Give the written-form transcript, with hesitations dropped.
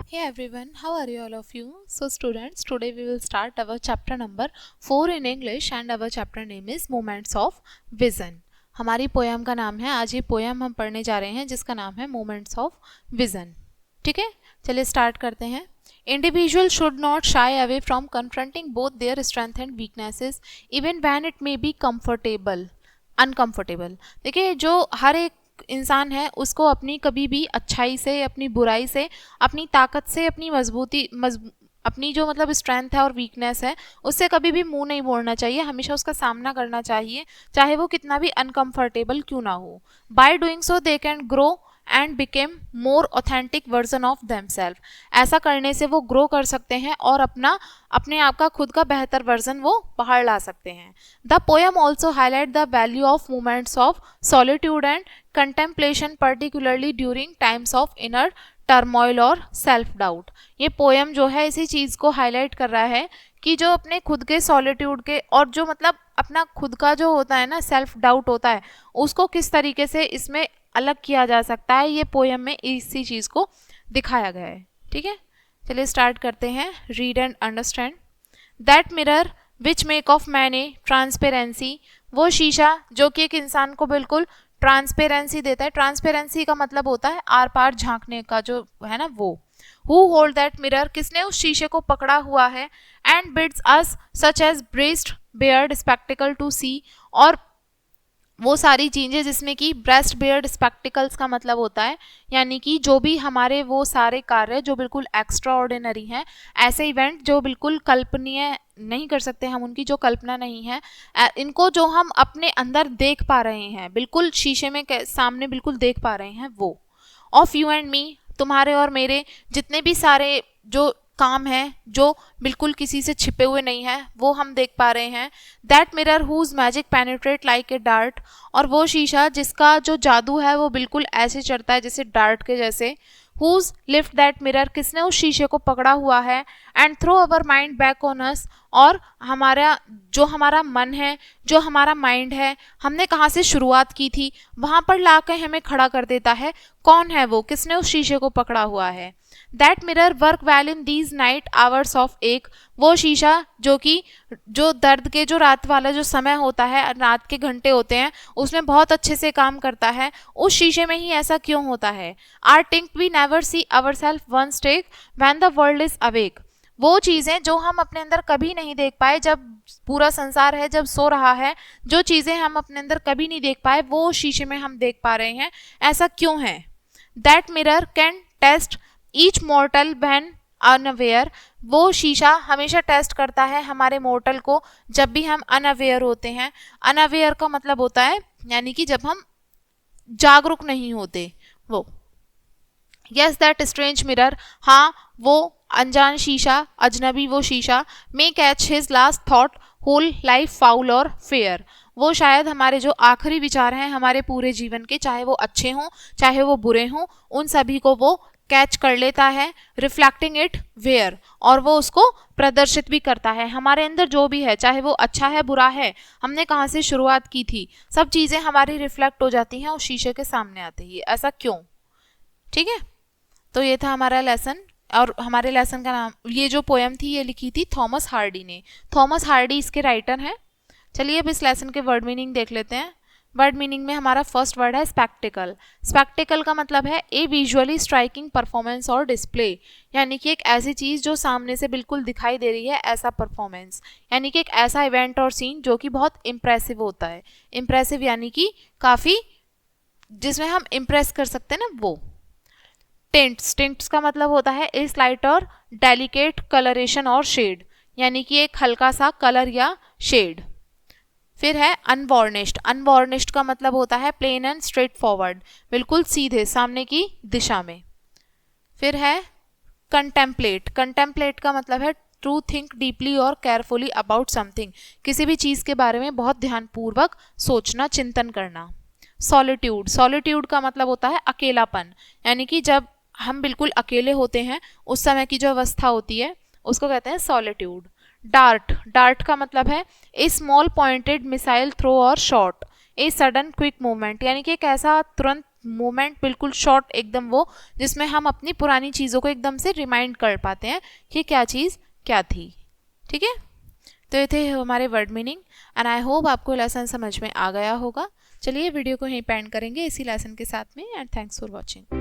Hey everyone, how are you all of you? So students, today we will start our chapter number 4 in English and our chapter name is Moments of Vision. हमारी poem का नाम है, आज ये poem हम पढ़ने जा रहे हैं जिसका नाम है Moments of Vision. ठीक है, चलिए स्टार्ट करते हैं. Individual should not shy away from confronting both their strengths and weaknesses even when it may be uncomfortable. देखिए, जो हर एक इंसान है उसको अपनी कभी भी अच्छाई से, अपनी बुराई से, अपनी ताकत से, अपनी अपनी जो मतलब स्ट्रेंथ है और वीकनेस है उससे कभी भी मुंह नहीं मोड़ना चाहिए. हमेशा उसका सामना करना चाहिए, चाहे वो कितना भी अनकंफर्टेबल क्यों ना हो. By doing so they can grow and became more authentic version of themselves. ऐसा करने से वो ग्रो कर सकते हैं और अपने आप का खुद का बेहतर वर्जन वो बाहर ला सकते हैं. The poem also highlight the value of moments of solitude and contemplation, particularly during times of inner turmoil और सेल्फ डाउट. ये पोएम जो है इसी चीज़ को हाईलाइट कर रहा है कि जो अपने खुद के सॉलिट्यूड के और जो मतलब अपना खुद का जो होता है ना सेल्फ डाउट होता है उसको किस तरीके से इसमें अलग किया जा सकता है. ये पोएम में इसी चीज़ को दिखाया गया है. ठीक है, चलिए स्टार्ट करते हैं. Read and understand. That mirror which make of मैने ट्रांसपेरेंसी. वो शीशा जो कि एक इंसान को बिल्कुल ट्रांसपेरेंसी देता है. ट्रांसपेरेंसी का मतलब होता है आर पार झांकने का जो है ना वो. हु होल्ड दैट मिरर, किसने उस शीशे को पकड़ा हुआ है. And bids us such as breast bared spectacle to see. और वो सारी चीज़ें जिसमें कि ब्रेस्ट बेयर्ड स्पेक्टिकल्स का मतलब होता है यानी कि जो भी हमारे वो सारे कार्य जो बिल्कुल एक्स्ट्रा ऑर्डिनरी हैं, ऐसे इवेंट जो बिल्कुल कल्पनीय नहीं कर सकते हम, उनकी जो कल्पना नहीं है, इनको जो हम अपने अंदर देख पा रहे हैं, बिल्कुल शीशे में सामने बिल्कुल देख पा रहे हैं वो. ऑफ यू एंड मी, तुम्हारे और मेरे जितने भी सारे जो काम है जो बिल्कुल किसी से छिपे हुए नहीं है वो हम देख पा रहे हैं. That mirror whose magic penetrate like a dart. और वो शीशा जिसका जो जादू है वो बिल्कुल ऐसे चढ़ता है जैसे डार्ट के जैसे. हुज लिफ्ट दैट मिरर, किसने उस शीशे को पकड़ा हुआ है. And throw our mind back on us. और हमारा मन है, जो हमारा माइंड है, हमने कहाँ से शुरुआत की थी वहाँ पर ला कर हमें खड़ा कर देता है. कौन है वो, किसने उस शीशे को पकड़ा हुआ है. That mirror work well in these night hours of एक. वो शीशा जो दर्द के जो रात वाला जो समय होता है, रात के घंटे होते हैं, उसमें बहुत अच्छे से काम करता है. उस शीशे में ही ऐसा क्यों होता है. Or think we never see our self once take when the world is awake. वो चीज़ें जो हम अपने अंदर कभी नहीं देख पाए जब पूरा संसार है, जब सो रहा है, जो चीज़ें हम अपने अंदर कभी नहीं देख पाए वो शीशे में हम देख पा रहे हैं. ऐसा क्यों है. That mirror can test each mortal when unaware. वो शीशा हमेशा टेस्ट करता है हमारे मॉर्टल को जब भी हम अनअवेयर होते हैं. अनअवेयर का मतलब होता है यानी कि जब हम जागरूक नहीं होते वो. यस दैट स्ट्रेंज मिरर, हाँ वो अनजान शीशा, अजनबी वो शीशा. May catch his last thought whole life foul और फेयर. वो शायद हमारे जो आखिरी विचार हैं हमारे पूरे जीवन के, चाहे वो अच्छे हों चाहे वो बुरे हों, उन सभी को वो कैच कर लेता है. रिफ्लेक्टिंग इट वेयर, और वो उसको प्रदर्शित भी करता है. हमारे अंदर जो भी है, चाहे वो अच्छा है बुरा है, हमने कहाँ से शुरुआत की थी, सब चीज़ें हमारी रिफ्लेक्ट हो जाती हैं उस शीशे के सामने आते ही. ऐसा क्यों. ठीक है, तो ये था हमारा लेसन. और हमारे लेसन का नाम, ये जो पोएम थी ये लिखी थी थॉमस हार्डी ने. थॉमस हार्डी इसके राइटर हैं. चलिए अब इस लेसन के वर्ड मीनिंग देख लेते हैं. वर्ड मीनिंग में हमारा फर्स्ट वर्ड है स्पेक्टिकल. स्पेक्टिकल का मतलब है ए विजुअली स्ट्राइकिंग परफॉर्मेंस और डिस्प्ले, यानी कि एक ऐसी चीज़ जो सामने से बिल्कुल दिखाई दे रही है, ऐसा परफॉर्मेंस, यानी कि एक ऐसा इवेंट और सीन जो कि बहुत इम्प्रेसिव होता है. इम्प्रेसिव यानी कि काफ़ी जिसमें हम इम्प्रेस कर सकते हैं ना वो. टिंट्स, टिंट्स का मतलब होता है ए स्लाइट और डेलिकेट कलरेशन और शेड, यानी कि एक हल्का सा कलर या शेड. फिर है अनवार्निश्ड. अनवार्निश्ड का मतलब होता है प्लेन एंड स्ट्रेट फॉरवर्ड, बिल्कुल सीधे सामने की दिशा में. फिर है कंटेम्पलेट. कंटेम्पलेट का मतलब है टू थिंक डीपली और केयरफुली अबाउट समथिंग, किसी भी चीज़ के बारे में बहुत ध्यानपूर्वक सोचना, चिंतन करना. सॉलिट्यूड. सॉलिट्यूड का मतलब होता है अकेलापन, यानी कि जब हम बिल्कुल अकेले होते हैं उस समय की जो अवस्था होती है उसको कहते हैं सॉलिट्यूड. डार्ट. डार्ट का मतलब है ए स्मॉल पॉइंटेड मिसाइल थ्रो और shot, a sudden quick movement, यानी कि एक ऐसा तुरंत मोमेंट बिल्कुल शॉर्ट एकदम, वो जिसमें हम अपनी पुरानी चीज़ों को एकदम से रिमाइंड कर पाते हैं कि क्या चीज़ क्या थी। ठीक है, तो ये थे हमारे word meaning and I hope आपको लेसन समझ में आ गया होगा। चलिए वीडियो को यहीं पेंड करेंगे इसी लेसन के साथ में एंड थैंक्स फॉर वॉचिंग।